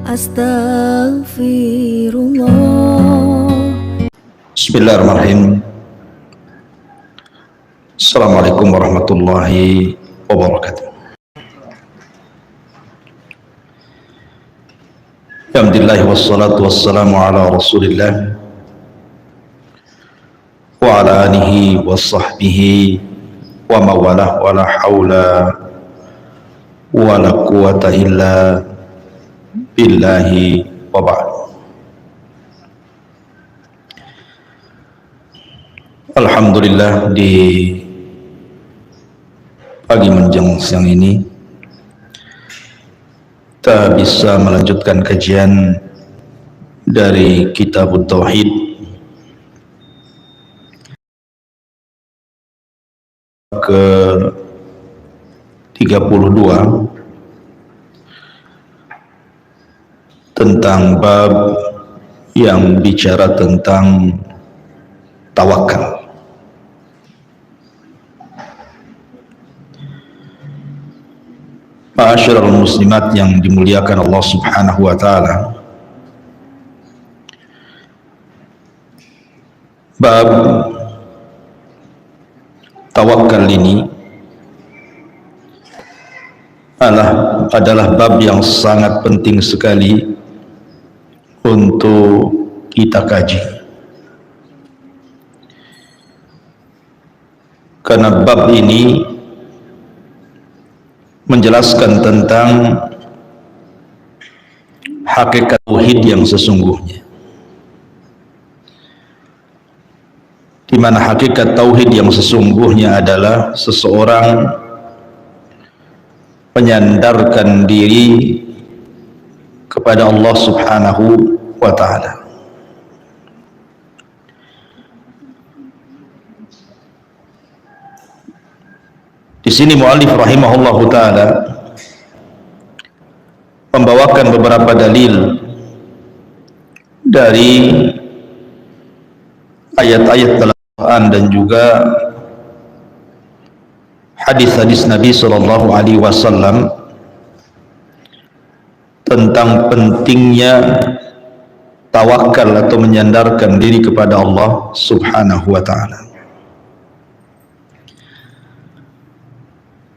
Astaghfirullah. Bismillahirrahmanirrahim. Assalamualaikum warahmatullahi wabarakatuh. Alhamdulillah wassalatu wassalamu ala rasulillah wa ala alihi wa sahbihi wa mawalah wa la hawla wa la quwata illa billahi wa ba'd. Alhamdulillah, di pagi menjelang siang ini kita bisa melanjutkan kajian dari Kitab Tauhid ke 32 tentang bab yang bicara tentang tawakal. Ma'asyiral muslimat yang dimuliakan Allah Subhanahu wa taala, bab tawakal ini adalah bab yang sangat penting sekali untuk kita kaji, karena bab ini menjelaskan tentang hakikat tauhid yang sesungguhnya, di mana hakikat tauhid yang sesungguhnya adalah seseorang menyandarkan diri kepada Allah Subhanahu wa ta'ala. Di sini muallif rahimahullahu taala membawakan beberapa dalil dari ayat-ayat dalam Al-Quran dan juga hadis-hadis Nabi sallallahu alaihi wasallam tentang pentingnya tawakal atau menyandarkan diri kepada Allah Subhanahu wa taala.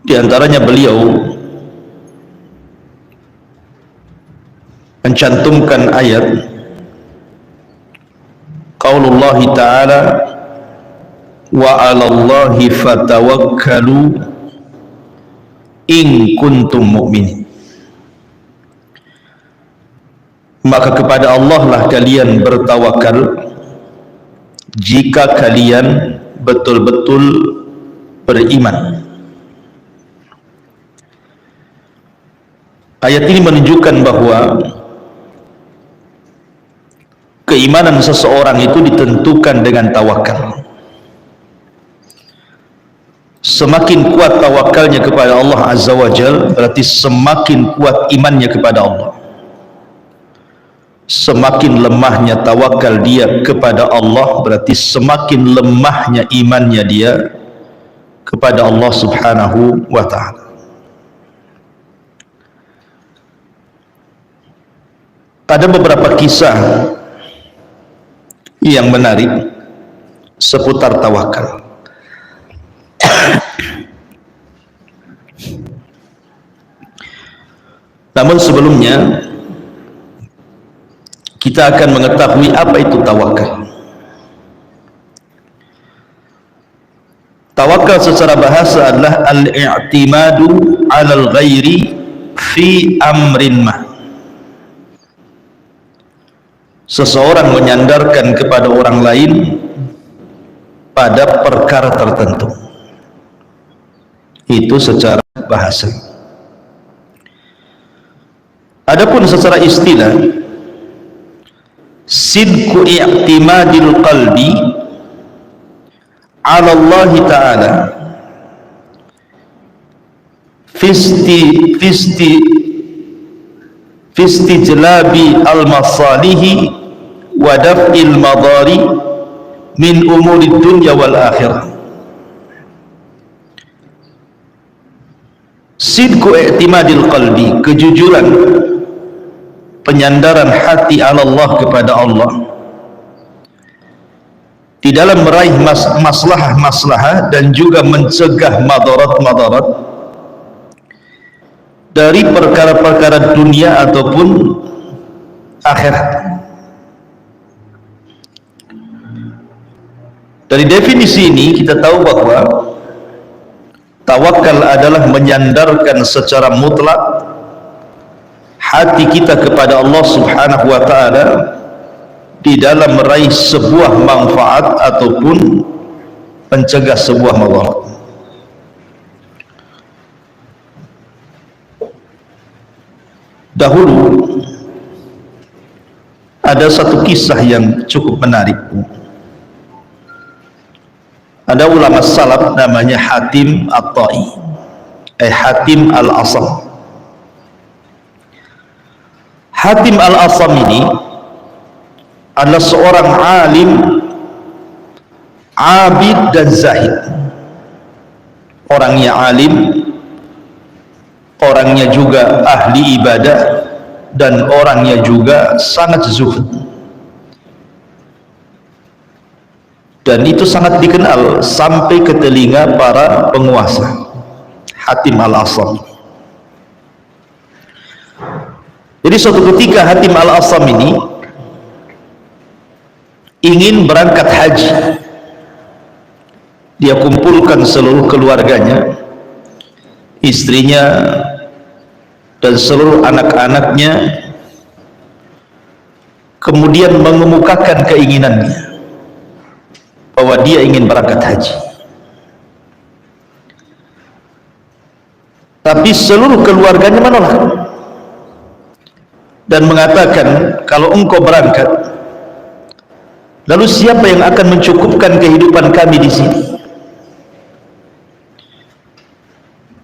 Di antaranya beliau mencantumkan ayat qaulullah ta'ala wa 'alallahi fatawakkalu in kuntum mu'minin. Maka kepada Allah lah kalian bertawakal jika kalian betul-betul beriman. Ayat ini menunjukkan bahwa keimanan seseorang itu ditentukan dengan tawakal. Semakin kuat tawakalnya kepada Allah Azza wa Jalla, berarti semakin kuat imannya kepada Allah. Semakin lemahnya tawakal dia kepada Allah, berarti semakin lemahnya imannya dia kepada Allah Subhanahu wa ta'ala. Ada beberapa kisah yang menarik seputar tawakal. Namun sebelumnya kita akan mengetahui apa itu tawakal. Tawakal secara bahasa adalah al-i'timadu 'alal ghairi fi amrin ma. Seseorang menyandarkan kepada orang lain pada perkara tertentu. Itu secara bahasa. Adapun secara istilah, sidqu i'timadil qalbi 'ala Allah ta'ala fisti jelabi al-masalihi wa daf'il madari min umuri dunya wal akhirah. Sidqu i'timadil qalbi, kejujuran penyandaran hati Allah kepada Allah di dalam meraih maslahah-maslahah dan juga mencegah madarat-madarat dari perkara-perkara dunia ataupun akhirat. Dari definisi ini kita tahu bahwa tawakal adalah menyandarkan secara mutlak hati kita kepada Allah Subhanahu wa ta'ala di dalam meraih sebuah manfaat ataupun mencegah sebuah madarat. Dahulu ada satu kisah yang cukup menarik. Ada ulama salaf namanya Hatim At-Tai, Hatim Al-Asam. Hatim Al-Asam ini adalah seorang alim, abid dan zahid. Orangnya alim, orangnya juga ahli ibadah, dan orangnya juga sangat zuhud. Dan itu sangat dikenal sampai ke telinga para penguasa. Hatim Al-Asam. Jadi suatu ketika Hatim Al-Asam ini ingin berangkat haji. Dia kumpulkan seluruh keluarganya, istrinya dan seluruh anak-anaknya, kemudian mengemukakan keinginannya bahwa dia ingin berangkat haji. Tapi seluruh keluarganya menolak dan mengatakan, kalau engkau berangkat, lalu siapa yang akan mencukupkan kehidupan kami di sini?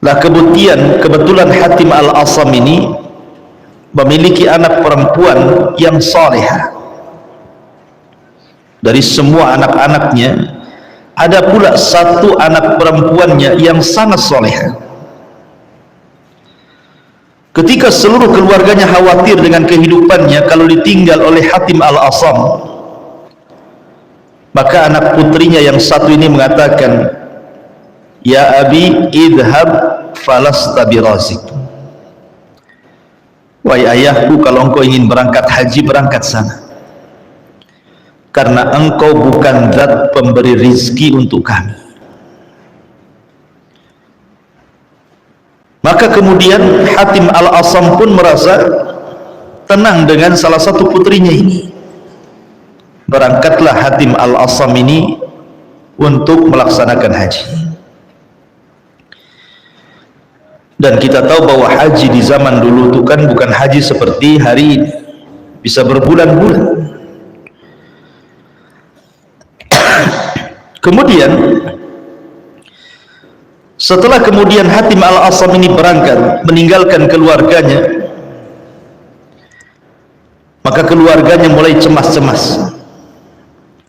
Lah kebetulan Hatim Al-Asam ini memiliki anak perempuan yang salihah. Dari semua anak-anaknya ada pula satu anak perempuannya yang sangat salihah. Ketika seluruh keluarganya khawatir dengan kehidupannya kalau ditinggal oleh Hatim Al-Asam, maka anak putrinya yang satu ini mengatakan, ya abi idhab falasta birazik. Wahai ayahku, kalau engkau ingin berangkat haji, berangkat sana, karena engkau bukan zat pemberi rizki untuk kami. Maka kemudian Hatim Al-Asam pun merasa tenang dengan salah satu putrinya ini. Berangkatlah Hatim Al-Asam ini untuk melaksanakan haji. Dan kita tahu bahwa haji di zaman dulu itu kan bukan haji seperti hari ini, bisa berbulan-bulan. Kemudian setelah kemudian Hatim Al-Asam ini berangkat meninggalkan keluarganya, maka keluarganya mulai cemas-cemas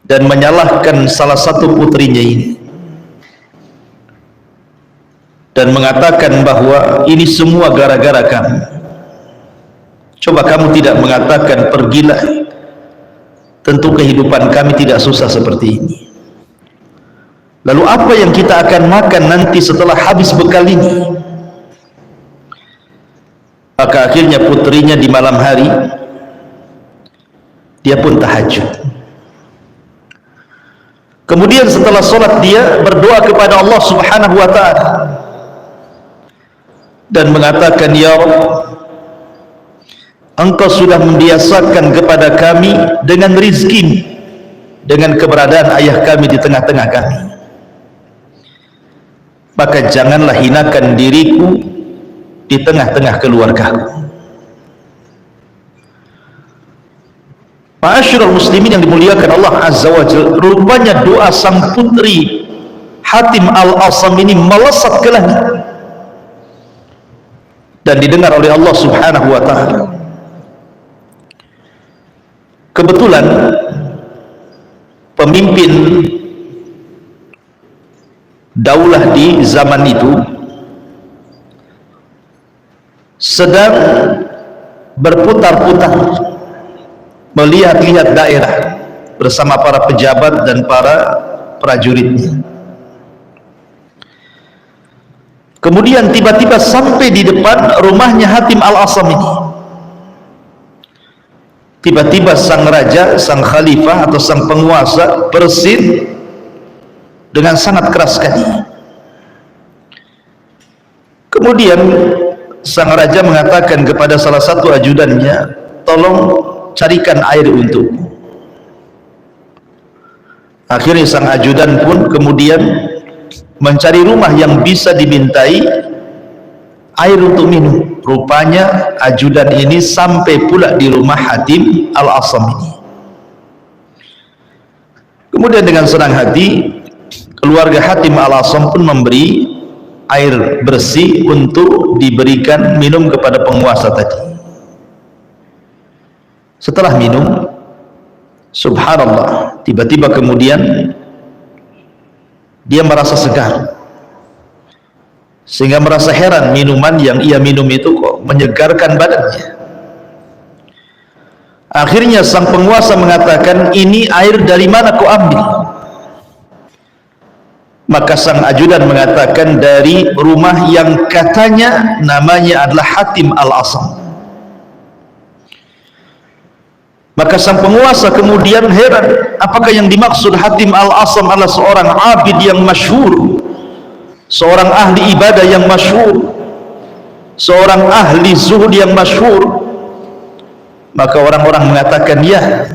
dan menyalahkan salah satu putrinya ini dan mengatakan bahwa ini semua gara-gara kamu. Coba kamu tidak mengatakan pergilah, tentu kehidupan kami tidak susah seperti ini. Lalu apa yang kita akan makan nanti setelah habis bekal ini? Maka akhirnya putrinya di malam hari dia pun tahajud. Kemudian setelah sholat dia berdoa kepada Allah Subhanahu wa ta'ala dan mengatakan, ya Rabb, engkau sudah membiasakan kepada kami dengan rizki, dengan keberadaan ayah kami di tengah-tengah kami, maka janganlah hinakan diriku di tengah-tengah keluargaku. Ma'asyiral muslimin yang dimuliakan Allah Azza wa Jalla, rupanya doa sang putri Hatim Al-Asam ini melesat ke langit dan didengar oleh Allah Subhanahu wa ta'ala. Kebetulan pemimpin daulah di zaman itu sedang berputar-putar melihat-lihat daerah bersama para pejabat dan para prajuritnya. Kemudian tiba-tiba sampai di depan rumahnya Hatim Al-Asam ini. Tiba-tiba sang raja, sang khalifah atau sang penguasa bersin dengan sangat keras sekali. Kemudian sang raja mengatakan kepada salah satu ajudannya, tolong carikan air untukku. Akhirnya sang ajudan pun kemudian mencari rumah yang bisa dimintai air untuk minum. Rupanya ajudan ini sampai pula di rumah Hatim Al-Asam ini. Kemudian dengan senang hati keluarga Hatim Al-Asam pun memberi air bersih untuk diberikan minum kepada penguasa tadi. Setelah minum, subhanallah, tiba-tiba kemudian dia merasa segar, sehingga merasa heran minuman yang ia minum itu kok menyegarkan badannya. Akhirnya sang penguasa mengatakan, ini air dari mana kau ambil? Maka sang ajudan mengatakan, dari rumah yang katanya namanya adalah Hatim Al-Asam. Maka sang penguasa kemudian heran, apakah yang dimaksud Hatim Al-Asam adalah seorang abid yang masyhur, seorang ahli ibadah yang masyhur, seorang ahli zuhud yang masyhur? Maka orang-orang mengatakan, ya,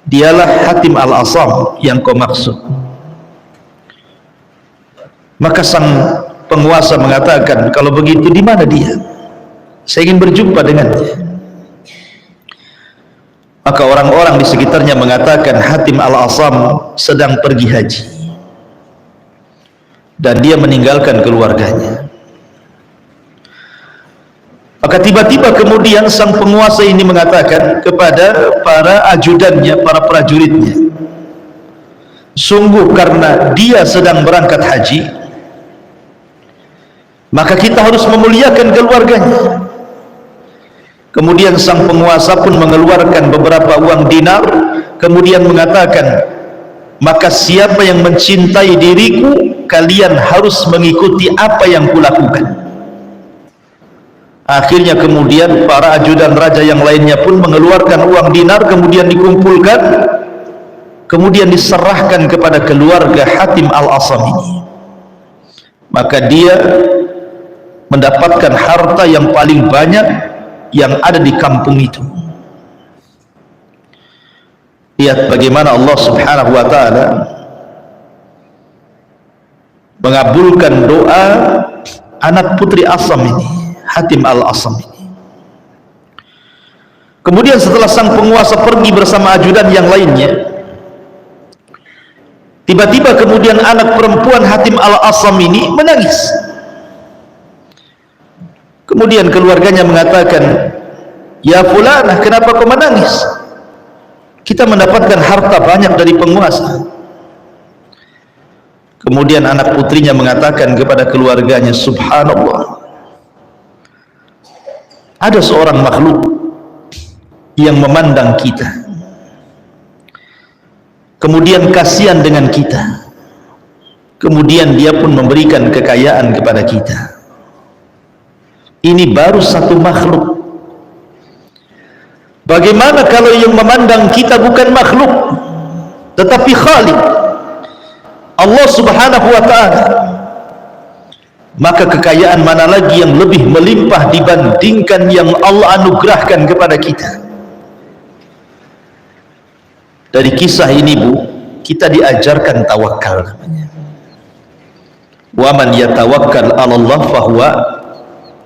dialah Hatim Al-Asam yang kau maksud. Maka sang penguasa mengatakan, kalau begitu di mana dia? Saya ingin berjumpa dengannya. Maka orang-orang di sekitarnya mengatakan, Hatim Al-Asam sedang pergi haji dan dia meninggalkan keluarganya. Maka tiba-tiba kemudian sang penguasa ini mengatakan kepada para ajudannya, para prajuritnya, sungguh karena dia sedang berangkat haji, maka kita harus memuliakan keluarganya. Kemudian sang penguasa pun mengeluarkan beberapa uang dinar, kemudian mengatakan, maka siapa yang mencintai diriku, kalian harus mengikuti apa yang kulakukan. Akhirnya kemudian para ajudan raja yang lainnya pun mengeluarkan uang dinar, kemudian dikumpulkan, kemudian diserahkan kepada keluarga Hatim Al-Asam ini. Maka dia mendapatkan harta yang paling banyak yang ada di kampung itu. Lihat bagaimana Allah Subhanahu wa ta'ala mengabulkan doa anak putri Asam ini, Hatim Al-Asam ini. Kemudian setelah sang penguasa pergi bersama ajudan yang lainnya, tiba-tiba kemudian anak perempuan Hatim Al-Asam ini menangis. Kemudian keluarganya mengatakan, ya fulanah, kenapa kau menangis? Kita mendapatkan harta banyak dari penguasa. Kemudian anak putrinya mengatakan kepada keluarganya, subhanallah, ada seorang makhluk yang memandang kita, kemudian kasihan dengan kita, kemudian dia pun memberikan kekayaan kepada kita. Ini baru satu makhluk. Bagaimana kalau yang memandang kita bukan makhluk, tetapi Khalik, Allah Subhanahu wa ta'ala? Maka kekayaan mana lagi yang lebih melimpah dibandingkan yang Allah anugerahkan kepada kita? Dari kisah ini, Bu, kita diajarkan tawakal namanya. Wa man yatawakkal 'ala Allah fahuwa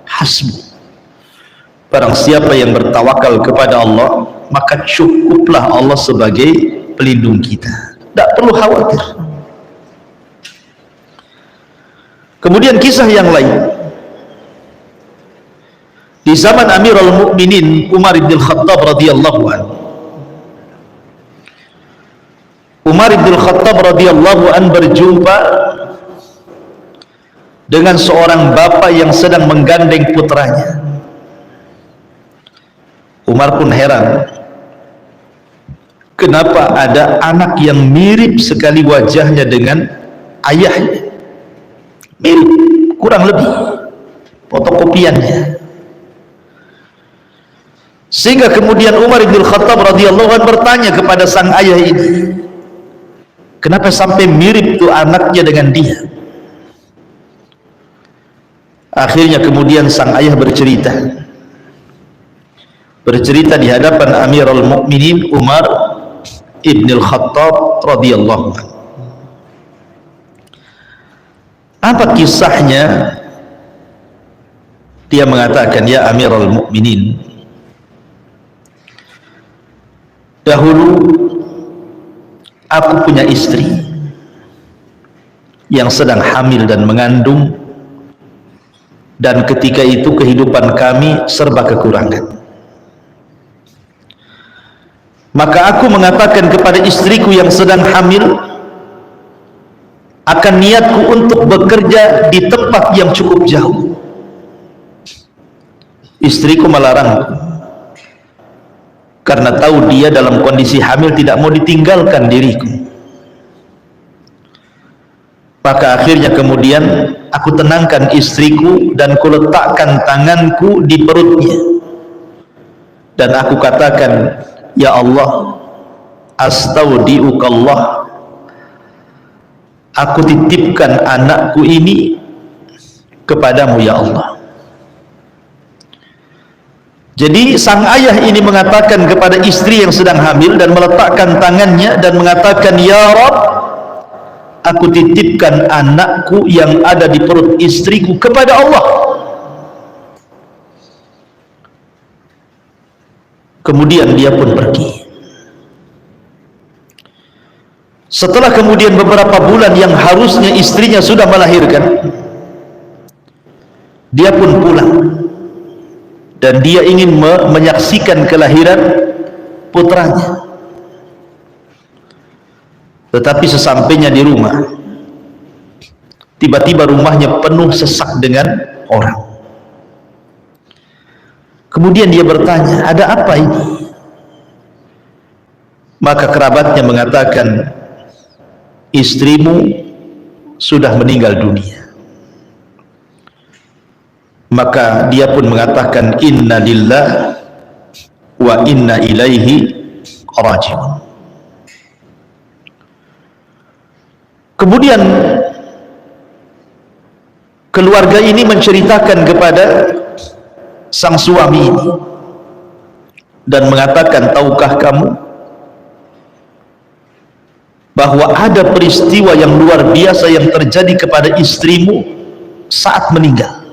hasbuh. Barang siapa yang bertawakal kepada Allah, maka cukuplah Allah sebagai pelindung kita. Tidak perlu khawatir. Kemudian kisah yang lain, di zaman Amirul Mukminin Umar bin Khattab radhiyallahu anhu. Umar bin Khattab radhiyallahu anhu berjumpa dengan seorang bapak yang sedang menggandeng putranya. Umar pun heran, kenapa ada anak yang mirip sekali wajahnya dengan ayahnya, mirip, kurang lebih fotokopiannya. Sehingga kemudian Umar bin Khattab radhiyallahu anhu bertanya kepada sang ayah ini, kenapa sampai mirip tuh anaknya dengan dia? Akhirnya kemudian sang ayah bercerita di hadapan Amirul Mukminin Umar ibn Khattab radhiyallahu anhu. Apa kisahnya? Dia mengatakan, ya Amirul Mukminin, dahulu aku punya istri yang sedang hamil dan mengandung, dan ketika itu kehidupan kami serba kekurangan. Maka aku mengatakan kepada istriku yang sedang hamil akan niatku untuk bekerja di tempat yang cukup jauh. Istriku melarangku karena tahu dia dalam kondisi hamil tidak mau ditinggalkan diriku. Maka akhirnya kemudian aku tenangkan istriku dan kuletakkan tanganku di perutnya dan aku katakan, ya Allah, astaudiukallah, aku titipkan anakku ini kepadamu ya Allah. Jadi sang ayah ini mengatakan kepada istri yang sedang hamil dan meletakkan tangannya dan mengatakan, ya Rabb, aku titipkan anakku yang ada di perut istriku kepada Allah. Kemudian dia pun pergi. Setelah kemudian beberapa bulan yang harusnya istrinya sudah melahirkan, dia pun pulang dan dia ingin menyaksikan kelahiran putranya. Tetapi sesampainya di rumah, tiba-tiba rumahnya penuh sesak dengan orang. Kemudian dia bertanya, ada apa ini? Maka kerabatnya mengatakan, istrimu sudah meninggal dunia. Maka dia pun mengatakan, inna lillah wa inna ilaihi raji'un. Kemudian keluarga ini menceritakan kepada sang suami ini dan mengatakan, tahukah kamu bahwa ada peristiwa yang luar biasa yang terjadi kepada istrimu saat meninggal?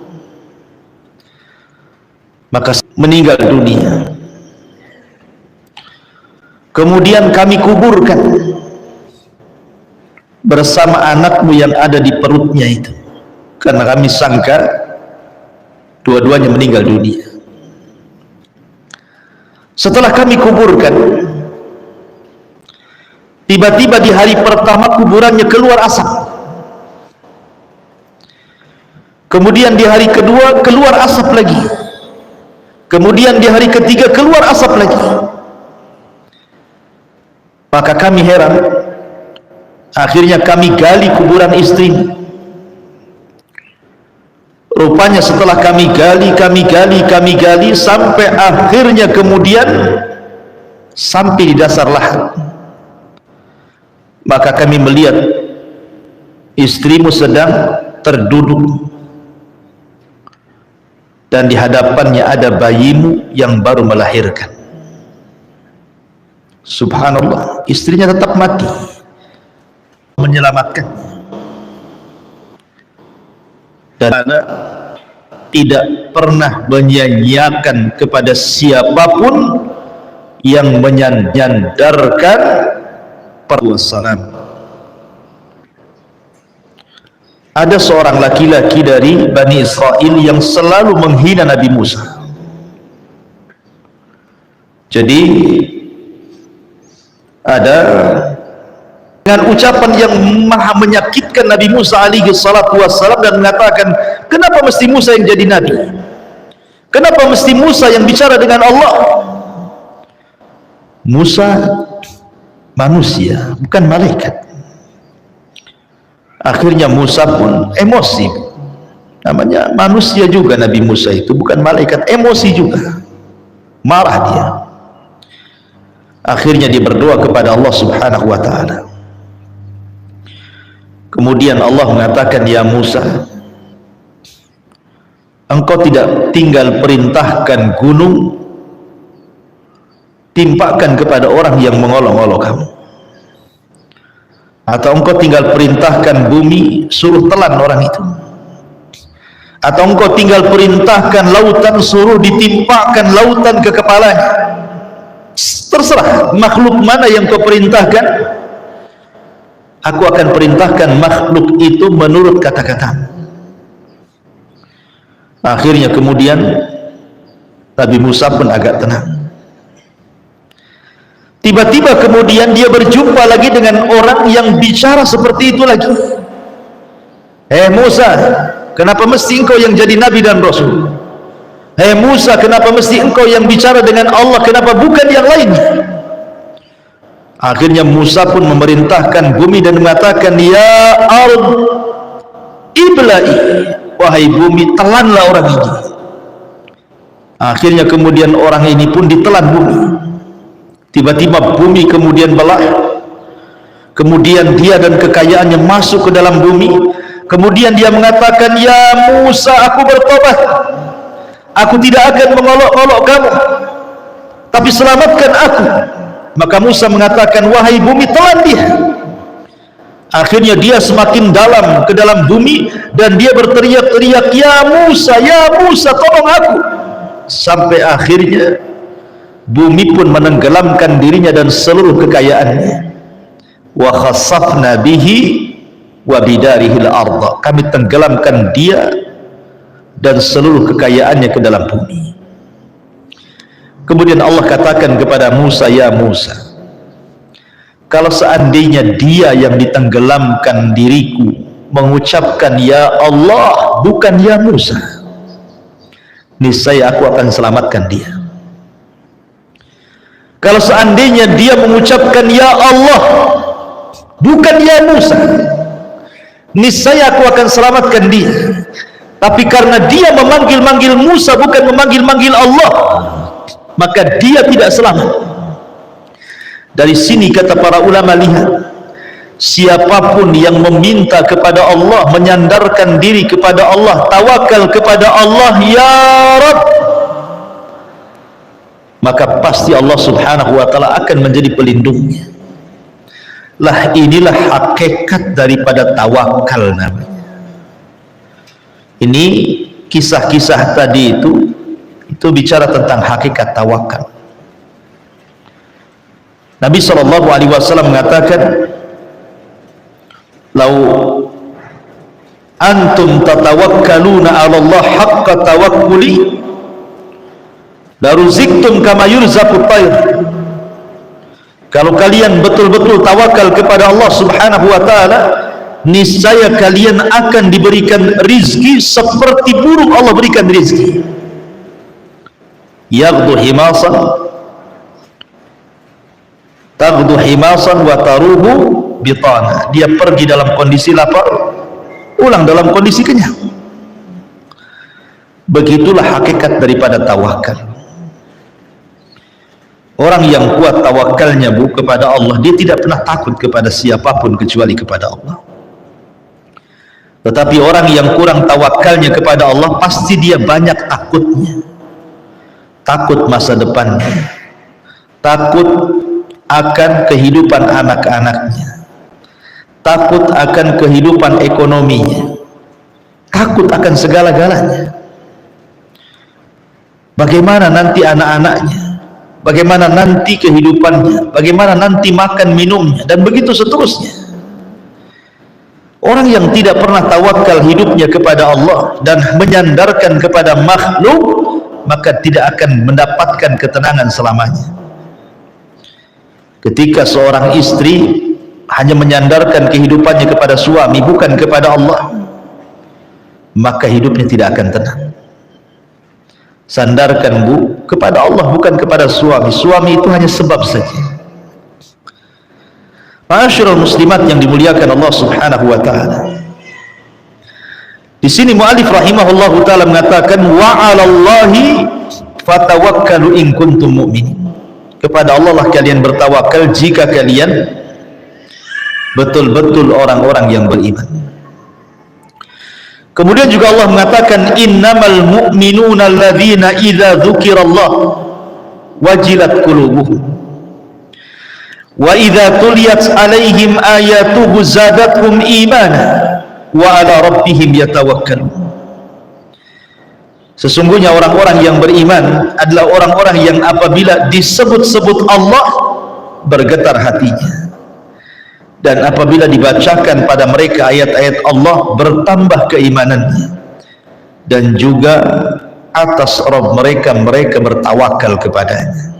Maka meninggal dunia, kemudian kami kuburkan bersama anakmu yang ada di perutnya itu, karena kami sangka dua-duanya meninggal dunia. Setelah kami kuburkan, tiba-tiba di hari pertama kuburannya keluar asap, kemudian di hari kedua keluar asap lagi, kemudian di hari ketiga keluar asap lagi. Maka kami heran, akhirnya kami gali kuburan istrimu. Rupanya setelah kami gali sampai akhirnya kemudian sampai di dasar lahat, maka kami melihat istrimu sedang terduduk dan di hadapannya ada bayimu yang baru melahirkan. Subhanallah, istrinya tetap mati, menyelamatkan, dan tidak pernah menyanyiakan kepada siapapun yang menyandarkan perwasalan. Ada seorang laki-laki dari Bani Israel yang selalu menghina Nabi Musa. Jadi ada dengan ucapan yang maha menyakitkan Nabi Musa alaihi salatu wassalam dan mengatakan, kenapa mesti Musa yang jadi nabi? Kenapa mesti Musa yang bicara dengan Allah? Musa manusia, bukan malaikat. Akhirnya Musa pun emosi. Namanya manusia juga Nabi Musa itu, bukan malaikat, emosi juga, marah dia. Akhirnya dia berdoa kepada Allah Subhanahu wa ta'ala. Kemudian Allah mengatakan, ya Musa, engkau tidak tinggal perintahkan gunung timpakan kepada orang yang mengolok-olok kamu, atau engkau tinggal perintahkan bumi suruh telan orang itu, atau engkau tinggal perintahkan lautan suruh ditimpakan lautan ke kepalanya. Terserah makhluk mana yang kau perintahkan, aku akan perintahkan makhluk itu menurut kata-katamu. Akhirnya kemudian Nabi Musa pun agak tenang. Tiba-tiba kemudian dia berjumpa lagi dengan orang yang bicara seperti itu lagi. Musa, kenapa mesti engkau yang jadi nabi dan rasul? Musa, kenapa mesti engkau yang bicara dengan Allah, kenapa bukan yang lainnya? Akhirnya Musa pun memerintahkan bumi dan mengatakan, ya ard ibla'i, wahai bumi, telanlah orang ini. Akhirnya kemudian orang ini pun ditelan bumi. Tiba-tiba bumi kemudian belah, kemudian dia dan kekayaannya masuk ke dalam bumi. Kemudian dia mengatakan, ya Musa, aku bertobat, aku tidak akan mengolok-olok kamu, tapi selamatkan aku. Maka Musa mengatakan, wahai bumi, telan dia. Akhirnya dia semakin dalam ke dalam bumi dan dia berteriak-teriak, ya Musa, tolong aku. Sampai akhirnya bumi pun menenggelamkan dirinya dan seluruh kekayaannya. Wa khassafna bihi wa bidarihil arda, kami tenggelamkan dia dan seluruh kekayaannya ke dalam bumi. Kemudian Allah katakan kepada Musa, ya Musa, kalau seandainya dia yang ditenggelamkan diriku mengucapkan ya Allah bukan ya Musa, niscaya aku akan selamatkan dia. Kalau seandainya dia mengucapkan ya Allah bukan ya Musa, niscaya aku akan selamatkan dia. Tapi karena dia memanggil-manggil Musa bukan memanggil-manggil Allah, maka dia tidak selamat. Dari sini kata para ulama, lihat, siapapun yang meminta kepada Allah, menyandarkan diri kepada Allah, tawakal kepada Allah, ya Rabb, maka pasti Allah Subhanahu wa ta'ala akan menjadi pelindungnya. Lah inilah hakikat daripada tawakal namanya. Ini kisah-kisah tadi itu bicara tentang hakikat tawakal. Nabi SAW mengatakan, lau antum tatawakkaluna 'ala Allah haqqa tawakkuli laruziktum kama yurzaqut tayr. Kalau kalian betul-betul tawakal kepada Allah Subhanahu wa ta'ala, niscaya kalian akan diberikan rizki seperti burung Allah berikan rizki. Yaghdu himasan, taghdu himasan wa taruhu bitana. Dia pergi dalam kondisi lapar, pulang dalam kondisi kenyang. Begitulah hakikat daripada tawakal. Orang yang kuat tawakalnya kepada Allah, dia tidak pernah takut kepada siapapun kecuali kepada Allah. Tetapi orang yang kurang tawakalnya kepada Allah, pasti dia banyak takutnya. Takut masa depannya, takut akan kehidupan anak-anaknya, takut akan kehidupan ekonominya, takut akan segala-galanya. Bagaimana nanti anak-anaknya, bagaimana nanti kehidupannya, bagaimana nanti makan minumnya, dan begitu seterusnya. Orang yang tidak pernah tawakal hidupnya kepada Allah dan menyandarkan kepada makhluk, maka tidak akan mendapatkan ketenangan selamanya. Ketika seorang istri hanya menyandarkan kehidupannya kepada suami bukan kepada Allah, maka hidupnya tidak akan tenang. Sandarkan bu kepada Allah, bukan kepada suami. Suami itu hanya sebab saja. Ma'asyiral muslimat yang dimuliakan Allah Subhanahu wa taala. Di sini muallif rahimahullahu taala mengatakan wa 'alallahi fatawakkalu in kuntum mu'minin. Kepada Allah lah kalian bertawakal jika kalian betul-betul orang-orang yang beriman. Kemudian juga Allah mengatakan innamal mu'minuna alladzina idza dzukirallah wajilat qulubuhum wa idza tuliyat alaihim ayatuhu zadatuhum imana wa ala rabbihim yatawakkalun. Sesungguhnya orang-orang yang beriman adalah orang-orang yang apabila disebut-sebut Allah bergetar hatinya, dan apabila dibacakan pada mereka ayat-ayat Allah bertambah keimanannya, dan juga atas Rabb mereka bertawakal kepadanya.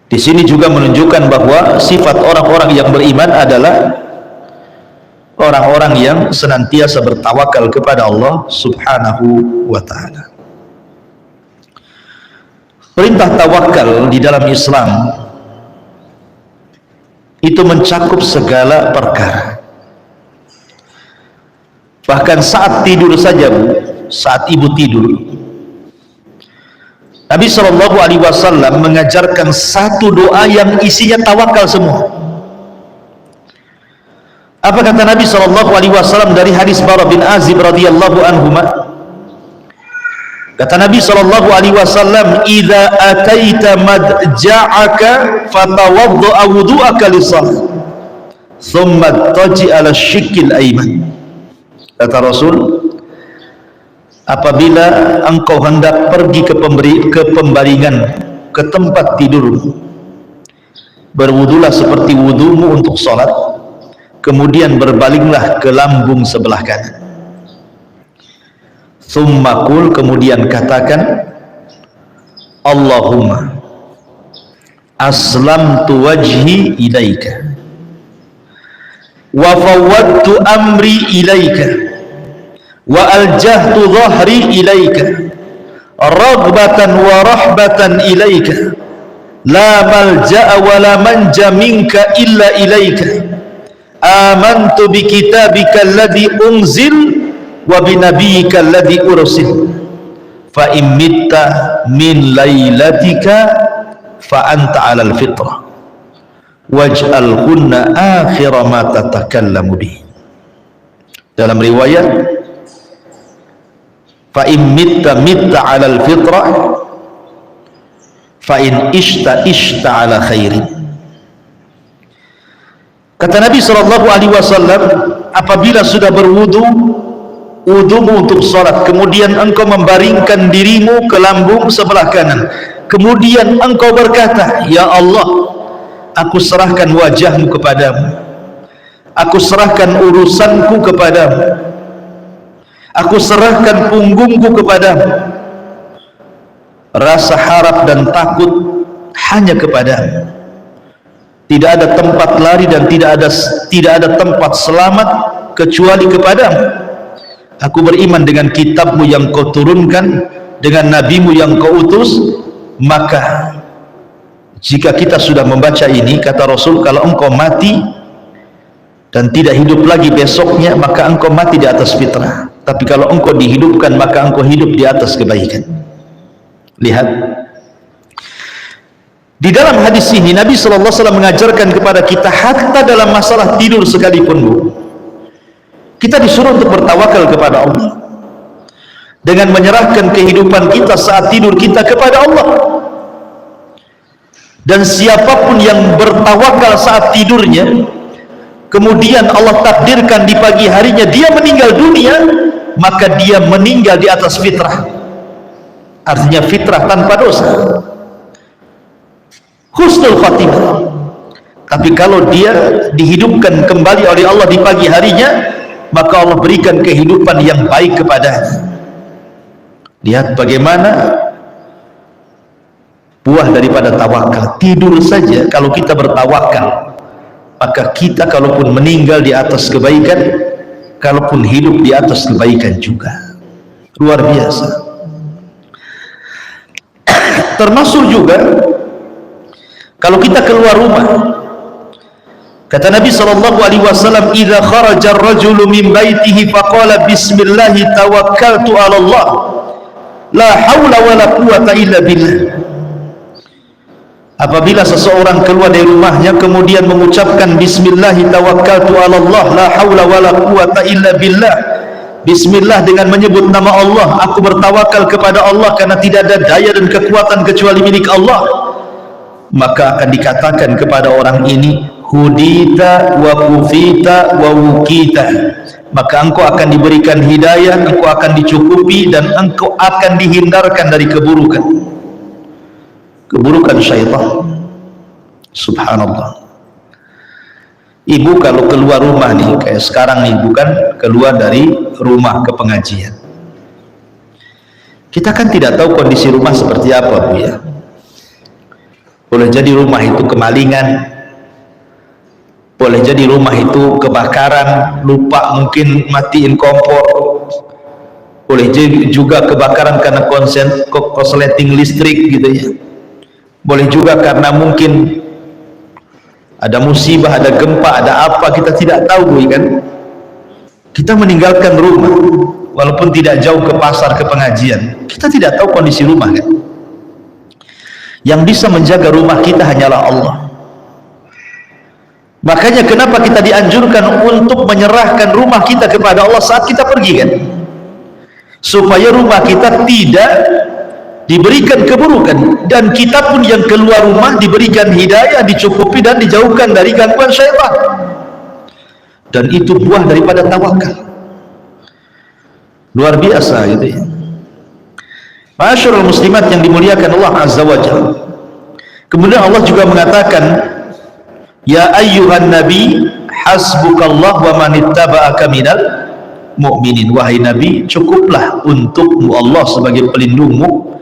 Di sini juga menunjukkan bahwa sifat orang-orang yang beriman adalah orang-orang yang senantiasa bertawakal kepada Allah Subhanahu wa ta'ala. Perintah tawakal di dalam Islam itu mencakup segala perkara. Bahkan saat tidur saja bu, saat ibu tidur, Nabi SAW mengajarkan satu doa yang isinya tawakal semua. Apa kata Nabi SAW dari hadis Bara bin Azib radhiyallahu anhuma? Kata Nabi SAW, "Idza ataita madja'aka fatawadda'a wudu'aka lis-shalah, thumma taji 'ala syikil ayman." Kata Rasul, apabila engkau hendak pergi ke pembaringan, ke tempat tidurmu, berwudulah seperti wudumu untuk salat, kemudian berbalinglah ke lambung sebelah kanan. Thumma qul, kemudian katakan, Allahumma aslamtu wajhi ilaika wa fawwadtu amri ilaika wa aljahtu dhahri ilaika raghbatan wa rahbatan ilaika la malja'a wa la manja minka illa ilaika amantu bi kitabika alladhi unzil wa bi nabiyyika alladhi ursil fa in mitta min lailatika fa anta 'alal fitrah waj'al kunna akhira ma tatakallamu bi. Dalam riwayat fa in mitta 'alal fitrah fa in ishta 'ala khairin. Kata Nabi SAW, apabila sudah wudumu untuk sholat, kemudian engkau membaringkan dirimu ke lambung sebelah kanan, kemudian engkau berkata, ya Allah, aku serahkan wajahmu kepadamu, aku serahkan urusanku kepadamu, aku serahkan punggungku kepadamu, rasa harap dan takut hanya kepadamu, tidak ada tempat lari dan tidak ada tempat selamat kecuali kepadamu. Aku beriman dengan kitabmu yang kau turunkan, dengan nabimu yang kau utus. Maka jika kita sudah membaca ini, kata Rasul, kalau engkau mati dan tidak hidup lagi besoknya, maka engkau mati di atas fitrah. Tapi kalau engkau dihidupkan, maka engkau hidup di atas kebaikan. Lihat, di dalam hadis ini Nabi SAW mengajarkan kepada kita, hatta dalam masalah tidur sekalipun bu, kita disuruh untuk bertawakal kepada Allah dengan menyerahkan kehidupan kita saat tidur kita kepada Allah. Dan siapapun yang bertawakal saat tidurnya, kemudian Allah takdirkan di pagi harinya dia meninggal dunia, maka dia meninggal di atas fitrah. Artinya fitrah tanpa dosa, husnul khatimah. Tapi kalau dia dihidupkan kembali oleh Allah di pagi harinya, maka Allah berikan kehidupan yang baik kepadanya. Lihat bagaimana buah daripada tawakal. Tidur saja kalau kita bertawakal, maka kita kalaupun meninggal di atas kebaikan, kalaupun hidup di atas kebaikan juga. Luar biasa. Termasuk juga kalau kita keluar rumah, kata Nabi SAW, idza kharaja ar-rajulu min baitihi faqala bismillah tawakkaltu 'ala Allah la haula wala quwata illa billah. Apabila seseorang keluar dari rumahnya kemudian mengucapkan bismillah tawakkaltu 'ala Allah la haula wala quwata illa billah, bismillah dengan menyebut nama Allah, aku bertawakal kepada Allah karena tidak ada daya dan kekuatan kecuali milik Allah, maka akan dikatakan kepada orang ini, hudita wa kufita wa wukita, maka engkau akan diberikan hidayah, engkau akan dicukupi, dan engkau akan dihindarkan dari keburukan syaitan. Subhanallah. Ibu kalau keluar rumah nih, kayak sekarang nih, bukan keluar dari rumah ke pengajian, kita kan tidak tahu kondisi rumah seperti apa, Bu, ya. Boleh jadi rumah itu kemalingan, boleh jadi rumah itu kebakaran, lupa mungkin matiin kompor, boleh jadi juga kebakaran karena korsleting listrik gitu ya, boleh juga karena mungkin ada musibah, ada gempa, ada apa, kita tidak tahu, kan. Kita meninggalkan rumah walaupun tidak jauh ke pasar, ke pengajian, kita tidak tahu kondisi rumah, kan. Yang bisa menjaga rumah kita hanyalah Allah. Makanya kenapa kita dianjurkan untuk menyerahkan rumah kita kepada Allah saat kita pergi, kan, supaya rumah kita tidak diberikan keburukan, dan kita pun yang keluar rumah diberikan hidayah, dicukupi dan dijauhkan dari gangguan syaitan. Dan itu buah daripada tawakal. Luar biasa gitu ya. Ma'asyiral muslimat yang dimuliakan Allah Azza wa Jalla. Kemudian Allah juga mengatakan, ya ayyuhan nabi hasbukallah wa manittaba'aka minal mu'minin. Wahai nabi, cukuplah untukmu Allah sebagai pelindungmu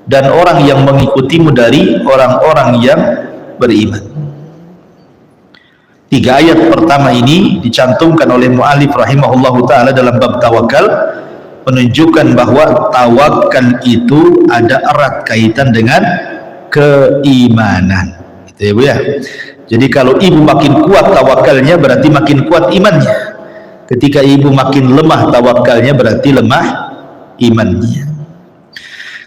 dan orang yang mengikutimu dari orang-orang yang beriman. 3 ayat pertama ini dicantumkan oleh mu'alif rahimahullahu ta'ala dalam bab tawakal, menunjukkan bahwa tawakal itu ada erat kaitan dengan keimanan, gitu ya, Bu, ya. Jadi kalau ibu makin kuat tawakalnya, berarti makin kuat imannya. Ketika ibu makin lemah tawakalnya, berarti lemah imannya.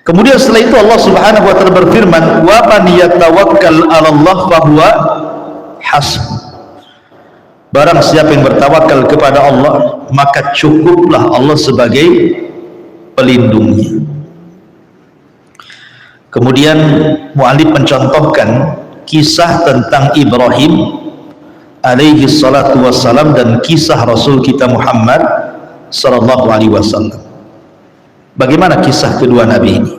Kemudian setelah itu Allah Subhanahu wa taala berfirman, wa man yatawakkal 'ala Allah fa huwa hasbuh. Barang siapa yang bertawakal kepada Allah, maka cukuplah Allah sebagai pelindungnya. Kemudian mu'alif mencontohkan kisah tentang Ibrahim alaihi salatu wassalam dan kisah Rasul kita Muhammad sallallahu alaihi wasallam. Bagaimana kisah kedua nabi ini?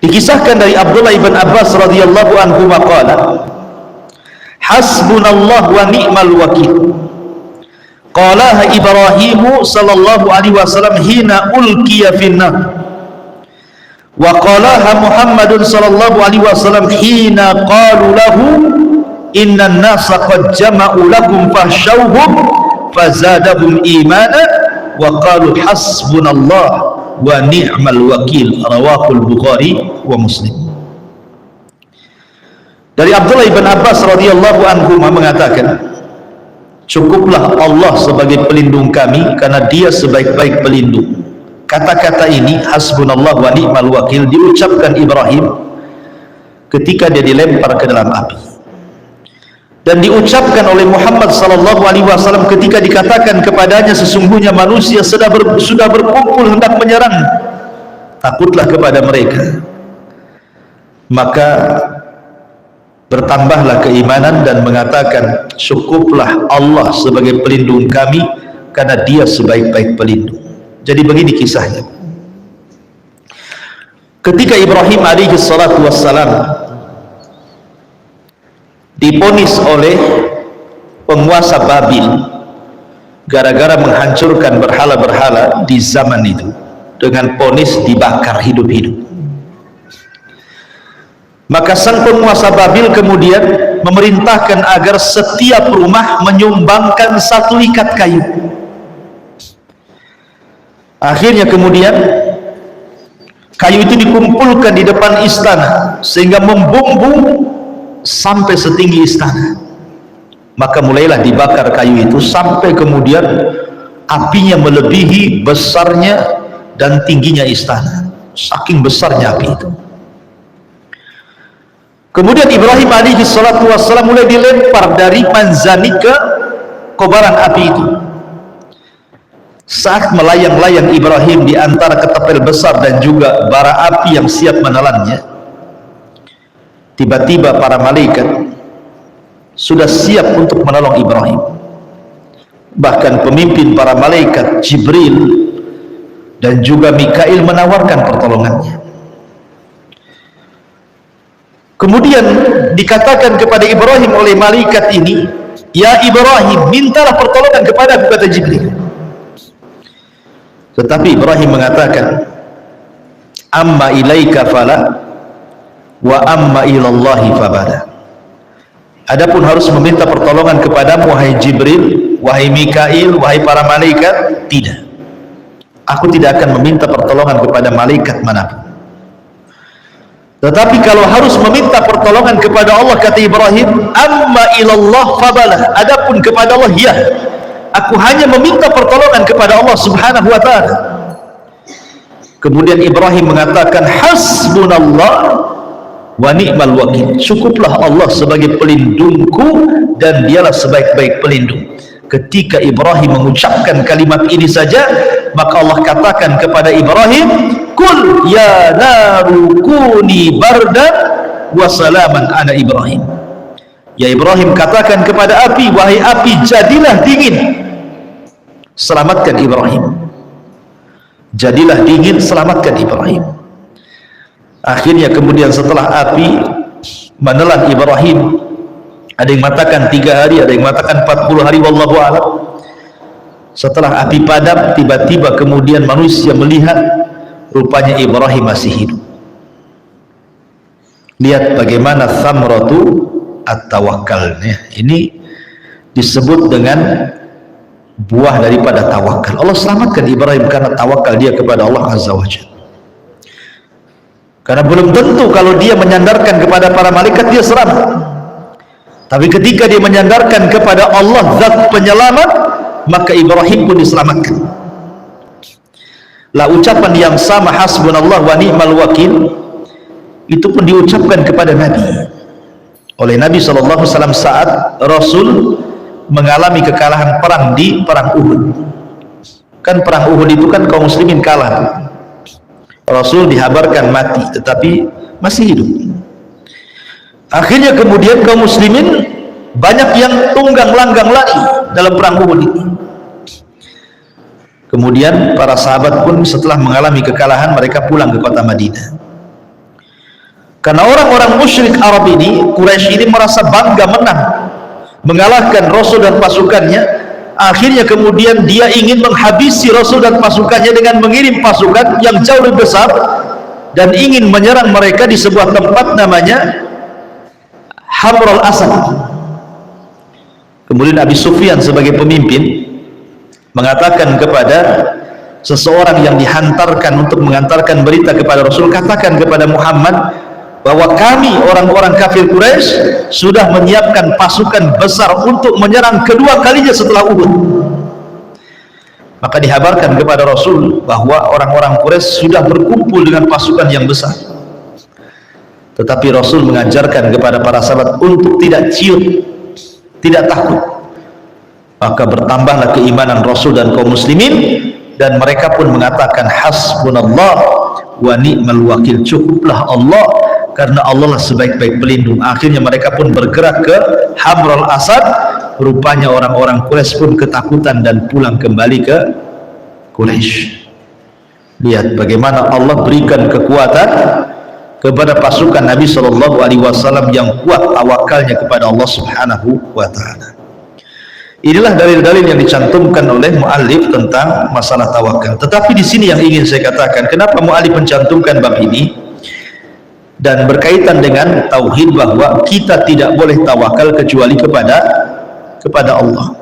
Dikisahkan dari Abdullah ibn Abbas radhiyallahu anhu maqala, hasbunallah wa ni'mal wakil. Qalaha Ibrahim sallallahu alaihi wasallam hina ulqiya finnar. Wa qalaha Muhammadun sallallahu alaihi wasallam hina qalu lahu innan nasa qad jama'u lakum fahshawhum fazadahum imana wa qalu hasbunallah wa ni'mal wakil. Rawahul Bukhari wa Muslim. Dari Abdullah ibn Abbas radhiyallahu anhu mengatakan, cukuplah Allah sebagai pelindung kami karena dia sebaik-baik pelindung. Kata-kata ini, hasbunallah wa ni'mal wakil, diucapkan Ibrahim ketika dia dilempar ke dalam api, dan diucapkan oleh Muhammad sallallahu alaihi wasallam ketika dikatakan kepadanya, sesungguhnya manusia sudah berkumpul hendak menyerang, takutlah kepada mereka. Maka bertambahlah keimanan dan mengatakan, cukuplah Allah sebagai pelindung kami karena dia sebaik-baik pelindung. Jadi begini kisahnya. Ketika Ibrahim alaihi salatu wassalam diponis oleh penguasa Babil gara-gara menghancurkan berhala-berhala di zaman itu, dengan ponis dibakar hidup-hidup, maka sang penguasa Babil kemudian memerintahkan agar setiap rumah menyumbangkan 1 ikat kayu. Akhirnya kemudian Kayu itu dikumpulkan di depan istana sehingga membumbung sampai setinggi istana. Maka mulailah dibakar kayu itu sampai kemudian apinya melebihi besarnya dan tingginya istana. Saking besarnya api itu. Kemudian Ibrahim alaihi salatu wassalam mulai dilempar dari manzani ke kobaran api itu. Saat melayang-layang Ibrahim di antara ketapel besar dan juga bara api yang siap menelannya, tiba-tiba para malaikat sudah siap untuk menolong Ibrahim. Bahkan pemimpin para malaikat Jibril dan juga Mikail menawarkan pertolongannya. Kemudian dikatakan kepada Ibrahim oleh malaikat ini, "Ya Ibrahim, mintalah pertolongan kepadaku," kata Jibril. Tetapi Ibrahim mengatakan, "Amma ilaika fala wa amma ilallahi fabada." Adapun harus meminta pertolongan kepadamu wahai Jibril, wahai Mikail, wahai para malaikat, tidak. Aku tidak akan meminta pertolongan kepada malaikat manapun. Tetapi kalau harus meminta pertolongan kepada Allah, kata Ibrahim, amma ilallah fabalah. Adapun kepada Allah, ya, aku hanya meminta pertolongan kepada Allah subhanahu wa ta'ala. Kemudian Ibrahim mengatakan, hasbunallah wa ni'mal wakil. Cukuplah Allah sebagai pelindungku dan dialah sebaik-baik pelindung. Ketika Ibrahim mengucapkan kalimat ini saja, maka Allah katakan kepada Ibrahim, kul ya naru kuni bardan wa salaman ala Ibrahim. Ya Ibrahim, katakan kepada api, wahai api, jadilah dingin, selamatkan Ibrahim. Jadilah dingin, selamatkan Ibrahim. Akhirnya kemudian setelah api menelan Ibrahim, ada yang mengatakan 3 hari, ada yang mengatakan 40 hari, wallahu a'lam. Setelah api padam, tiba-tiba kemudian manusia melihat rupanya Ibrahim masih hidup. Lihat bagaimana thamratu at-tawakkalnya. Ini disebut dengan buah daripada tawakal. Allah selamatkan Ibrahim karena tawakal dia kepada Allah Azza wa Jalla. Karena belum tentu kalau dia menyandarkan kepada para malaikat dia selamat. Tapi ketika dia menyandarkan kepada Allah zat penyelamat, maka Ibrahim pun diselamatkan. Lah ucapan yang sama, hasbunallah wa ni'mal wakil, itu pun diucapkan kepada Nabi oleh Nabi SAW saat Rasul mengalami kekalahan perang di perang Uhud. Kan perang Uhud itu kan kaum muslimin kalah, Rasul dihabarkan mati tetapi masih hidup. Akhirnya kemudian kaum muslimin banyak yang tunggang langgang lari dalam perang Uhud ini. Kemudian para sahabat pun setelah mengalami kekalahan, mereka pulang ke kota Madinah. Karena orang-orang musyrik Arab ini, Quraisy ini merasa bangga menang, mengalahkan Rasul dan pasukannya. Akhirnya kemudian dia ingin menghabisi Rasul dan pasukannya dengan mengirim pasukan yang jauh lebih besar dan ingin menyerang mereka di sebuah tempat namanya Hamrul Asad. Kemudian Abi Sufyan sebagai pemimpin mengatakan kepada seseorang yang dihantarkan untuk mengantarkan berita kepada Rasul, katakan kepada Muhammad bahwa kami orang-orang kafir Quraisy sudah menyiapkan pasukan besar untuk menyerang kedua kalinya setelah Uhud. Maka dihabarkan kepada Rasul bahwa orang-orang Quraisy sudah berkumpul dengan pasukan yang besar. Tetapi Rasul mengajarkan kepada para sahabat untuk tidak ciut, tidak takut. Maka bertambahlah keimanan Rasul dan kaum muslimin, dan mereka pun mengatakan hasbunallah wa ni'mal wakil, cukuplah Allah karena Allah lah sebaik-baik pelindung. Akhirnya mereka pun bergerak ke Hamrul Asad. Rupanya orang-orang Quraisy pun ketakutan dan pulang kembali ke Quraisy. Lihat bagaimana Allah berikan kekuatan kepada pasukan Nabi SAW yang kuat tawakalnya kepada Allah Subhanahu wa ta'ala. Inilah dalil-dalil yang dicantumkan oleh muallif tentang masalah tawakal. Tetapi di sini yang ingin saya katakan, kenapa muallif mencantumkan bab ini dan berkaitan dengan tauhid, bahwa kita tidak boleh tawakal kecuali kepada Allah.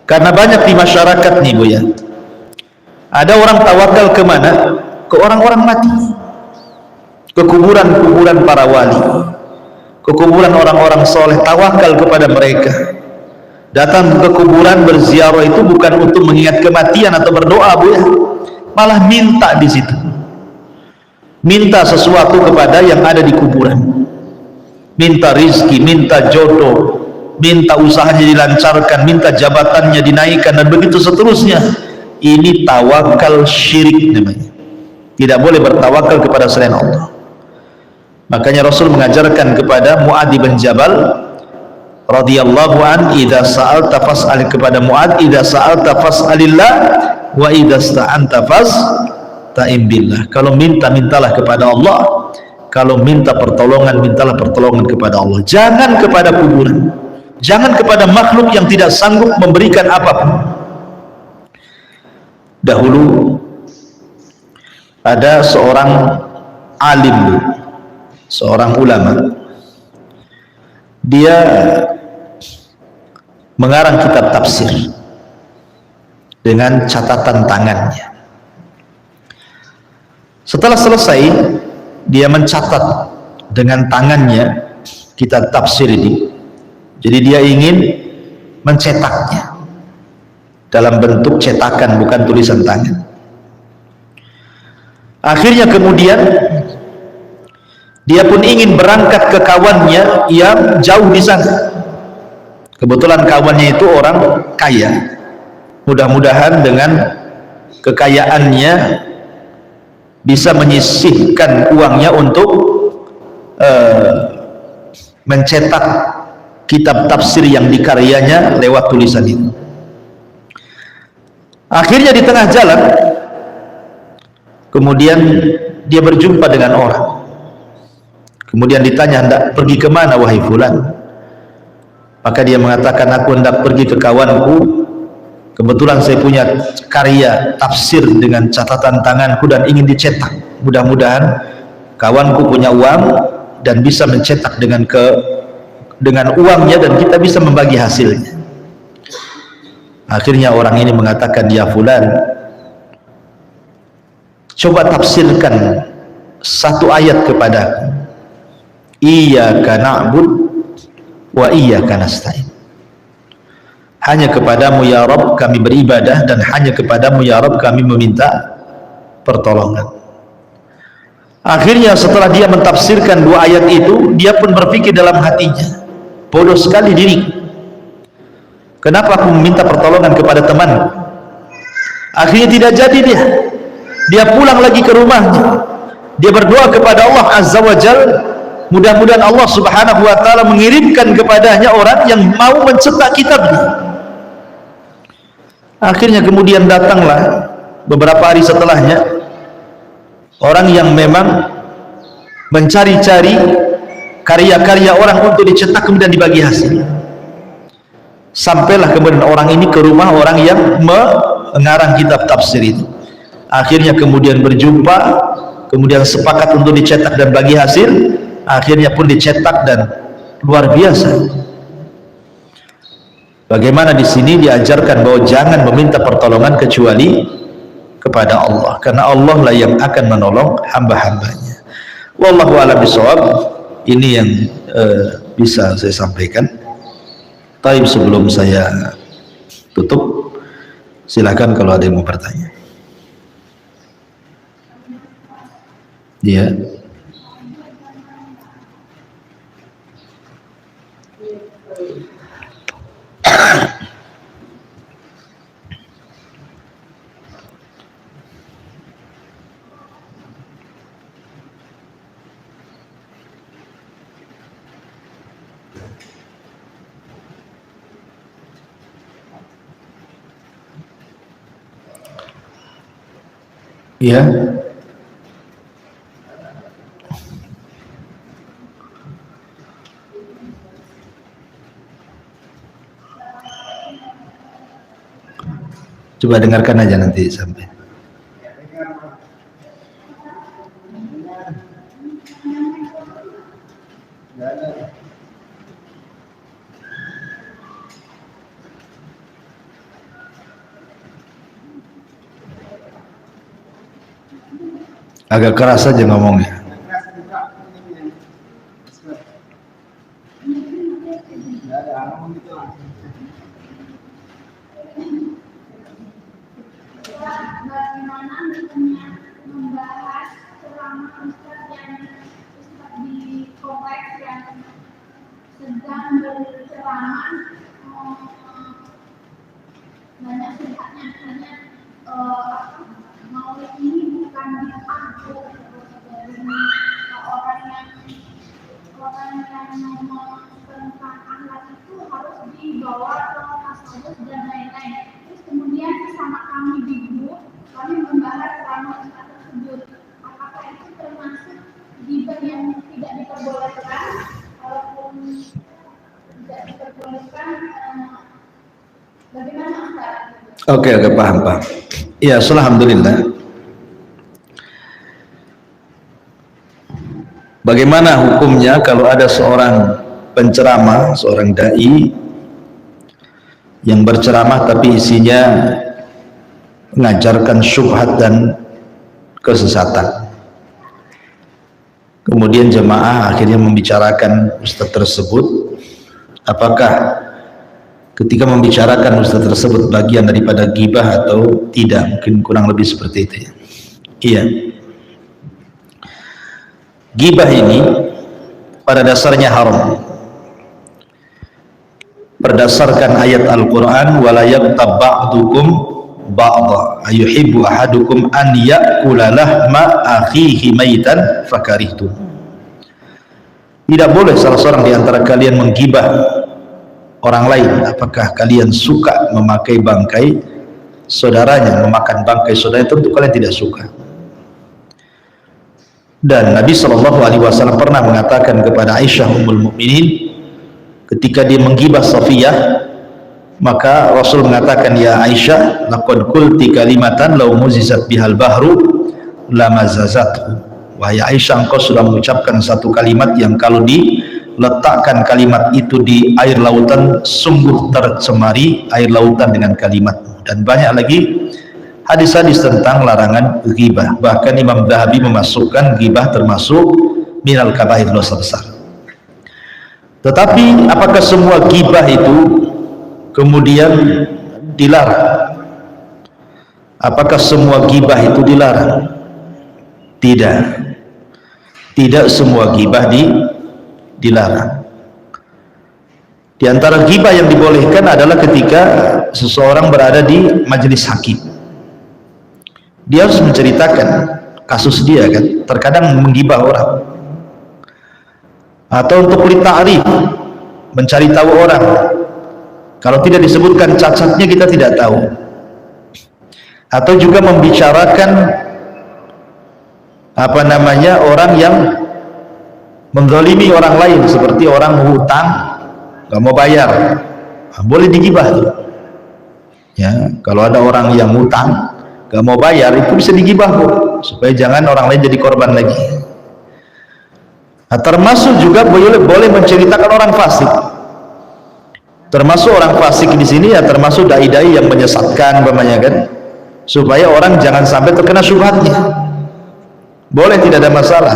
Karena banyak di masyarakat nih Bu ya, ada orang tawakal kemana? ke orang-orang mati, ke kuburan-kuburan para wali, ke kuburan orang-orang soleh, tawakal kepada mereka. Datang ke kuburan berziarah itu bukan untuk mengingat kematian atau berdoa, Bu ya, malah minta di situ, minta sesuatu kepada yang ada di kuburan, minta rizki, minta jodoh, minta usahanya dilancarkan, minta jabatannya dinaikkan, dan begitu seterusnya. Ini tawakal syirik namanya. Tidak boleh bertawakal kepada selain Allah. Makanya Rasul mengajarkan kepada Mu'adz bin Jabal radhiyallahu an, idza sa'alta fas'al, kepada Mu'adz, idza sa'alta fas'alillah wa idza sta'anta fasta'in billah. Kalau minta, mintalah kepada Allah. Kalau minta pertolongan, mintalah pertolongan kepada Allah. Jangan kepada kuburan, jangan kepada makhluk yang tidak sanggup memberikan apapun. Dahulu ada seorang alim, seorang ulama, dia mengarang kitab tafsir dengan catatan tangannya. Setelah selesai, dia mencatat dengan tangannya kitab tafsir ini. Jadi dia ingin mencetaknya dalam bentuk cetakan, bukan tulisan tangan. Akhirnya kemudian dia pun ingin berangkat ke kawannya yang jauh di sana. Kebetulan kawannya itu orang kaya. Mudah-mudahan dengan kekayaannya bisa menyisihkan uangnya untuk mencetak kitab tafsir yang dikaryanya lewat tulisan itu. Akhirnya di tengah jalan kemudian dia berjumpa dengan orang. Kemudian ditanya, hendak pergi kemana wahai fulan? Maka dia mengatakan, aku hendak pergi ke kawanku. Kebetulan saya punya karya tafsir dengan catatan tanganku dan ingin dicetak. Mudah-mudahan kawanku punya uang dan bisa mencetak dengan uangnya, dan kita bisa membagi hasilnya. Akhirnya orang ini mengatakan, ya fulan, coba tafsirkan satu ayat kepadaku. Iyyaka na'bud wa iyyaka nasta'in. Hanya kepadamu ya Rabb kami beribadah, dan hanya kepadamu ya Rabb kami meminta pertolongan. Akhirnya setelah dia mentafsirkan dua ayat itu, dia pun berpikir dalam hatinya, bodoh sekali diriku, kenapa aku meminta pertolongan kepada temanku? Akhirnya tidak jadi dia pulang lagi ke rumahnya. Dia berdoa kepada Allah Azza wa Jalla, mudah-mudahan Allah Subhanahu wa taala mengirimkan kepadanya orang yang mau mencetak kitabnya. Akhirnya kemudian datanglah beberapa hari setelahnya orang yang memang mencari-cari karya-karya orang untuk dicetak kemudian dibagi hasil. Sampailah kemudian orang ini ke rumah orang yang mengarang kitab tafsir itu. Akhirnya kemudian berjumpa, kemudian sepakat untuk dicetak dan bagi hasil. Akhirnya pun dicetak dan luar biasa. Bagaimana di sini diajarkan bahwa jangan meminta pertolongan kecuali kepada Allah, karena Allah lah yang akan menolong hamba-hambanya. Wallahu a'lam bishawab. Ini yang bisa saya sampaikan. Tapi sebelum saya tutup, silakan kalau ada yang mau bertanya. Ya. Ya. Coba dengarkan aja nanti sampai. Agak keras aja ngomongnya. Oke, paham. Ya, alhamdulillah. Bagaimana hukumnya kalau ada seorang penceramah, seorang dai yang berceramah tapi isinya mengajarkan syubhat dan kesesatan. Kemudian jemaah akhirnya membicarakan ustaz tersebut, apakah ketika membicarakan ustaz tersebut bagian daripada ghibah atau tidak? Mungkin kurang lebih seperti itu ya. Iya. Ghibah ini pada dasarnya haram. Berdasarkan ayat Al-Qur'an, wala yaqtab ba'dukum ba'dha ayuhibbu ahadukum an ya'kula lahma akhihi maitan fakarihtum. Tidak boleh salah seorang di antara kalian menggibah orang lain. Apakah kalian suka memakai bangkai saudaranya, memakan bangkai saudaranya? Tentu kalian tidak suka. Dan Nabi SAW pernah mengatakan kepada Aisyah Ummul Mukminin ketika dia menggibah Safiyah, maka Rasul mengatakan, ya Aisyah, laqad qulti kalimatan law muzizat bihal bahru lamazazathu. Wahai Aisyah, engkau sudah mengucapkan satu kalimat yang kalau diletakkan kalimat itu di air lautan sungguh tercemari air lautan dengan kalimatmu. Dan banyak lagi hadis-hadis tentang larangan ghibah. Bahkan Imam Dhahabi memasukkan ghibah termasuk minal kabair, dosa besar. Tetapi apakah semua ghibah itu kemudian dilarang? Apakah semua ghibah itu dilarang? Tidak. Tidak semua ghibah dilarang. Di antara ghibah yang dibolehkan adalah ketika seseorang berada di majelis hakim. Dia harus menceritakan kasus dia kan, terkadang menggibah orang. Atau untuk lita'rif, mencari tahu orang. Kalau tidak disebutkan cacatnya kita tidak tahu. Atau juga membicarakan orang yang menzalimi orang lain, seperti orang hutang nggak mau bayar, boleh digibah tuh. Ya, kalau ada orang yang hutang nggak mau bayar, itu bisa digibah kok, supaya jangan orang lain jadi korban lagi. Nah, termasuk juga boleh menceritakan orang fasik. Termasuk orang fasik di sini ya termasuk dai-dai yang menyesatkan, kan, supaya orang jangan sampai terkena syubhatnya. Boleh, tidak ada masalah,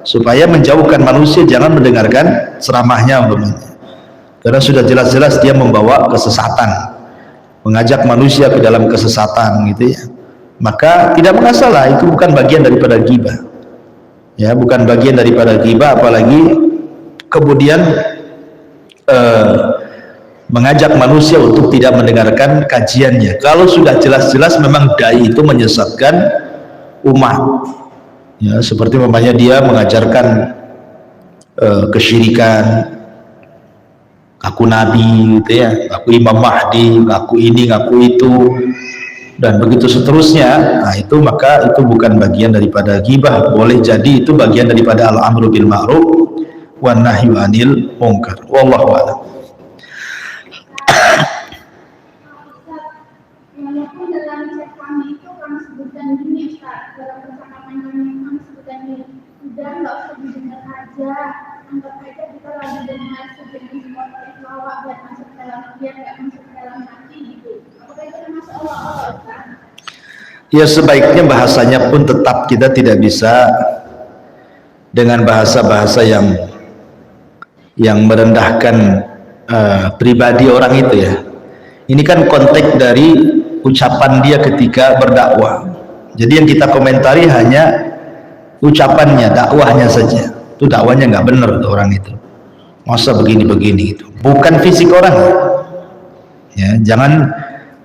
supaya menjauhkan manusia jangan mendengarkan ceramahnya umpamanya. Karena sudah jelas-jelas dia membawa kesesatan, mengajak manusia ke dalam kesesatan gitu ya. Maka tidak masalah, itu bukan bagian daripada ghibah. Ya, bukan bagian daripada ghibah, apalagi kemudian mengajak manusia untuk tidak mendengarkan kajiannya. Kalau sudah jelas-jelas memang dai itu menyesatkan umat. Ya, seperti umpamanya dia mengajarkan kesyirikan, aku nabi gitu ya, aku Imam Mahdi, aku ini, aku itu, dan begitu seterusnya. Nah, itu maka itu bukan bagian daripada ghibah. Boleh jadi itu bagian daripada al-amru bil ma'ruf wan nahyu anil munkar. Wallahu a'lam. Walaupun dalam chat kami itu kami sebutkan gini, Ustaz, dalam percakapan kami sebutkan gini, udah nggak usah didengar aja, anggap aja kita lagi dengar sejenis motif lawak dan biar nggak masuk ke dalam hati gitu. Apakah itu termasuk Allah, Ustaz? Ya sebaiknya bahasanya pun tetap kita tidak bisa dengan bahasa-bahasa yang merendahkan pribadi orang itu ya. Ini kan konteks dari ucapan dia ketika berdakwah. Jadi yang kita komentari hanya ucapannya, dakwahnya saja. Itu dakwahnya nggak benar tuh orang itu. Masa begini-begini itu. Bukan fisik orang. Ya, jangan,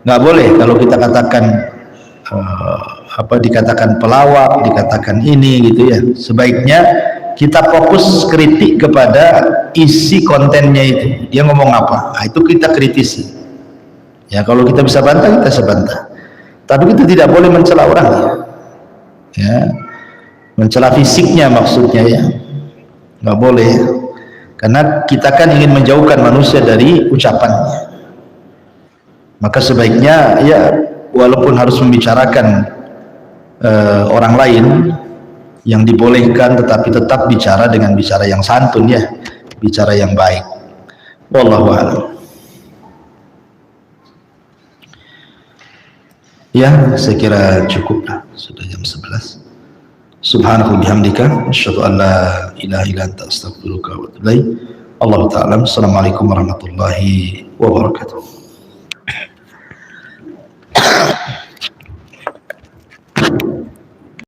nggak boleh kalau kita katakan dikatakan pelawak, dikatakan ini gitu ya. Sebaiknya kita fokus kritik kepada isi kontennya itu. Dia ngomong apa? Nah, itu kita kritisi. Ya, kalau kita bisa bantah, kita bisa bantah. Tapi kita tidak boleh mencela orang. Ya, mencela fisiknya maksudnya ya. Nggak boleh. Karena kita kan ingin menjauhkan manusia dari ucapannya. Maka sebaiknya ya walaupun harus membicarakan orang lain yang dibolehkan, tetapi tetap bicara dengan bicara yang santun ya, bicara yang baik. Wallahu a'lam. Ya, saya kira cukup lah, sudah jam 11. Subhanahu bihamdika asyhadu an la ilaha illa anta astaghfiruka wa atubu ilaik. Allahu ta'ala. Assalamualaikum warahmatullahi wabarakatuh.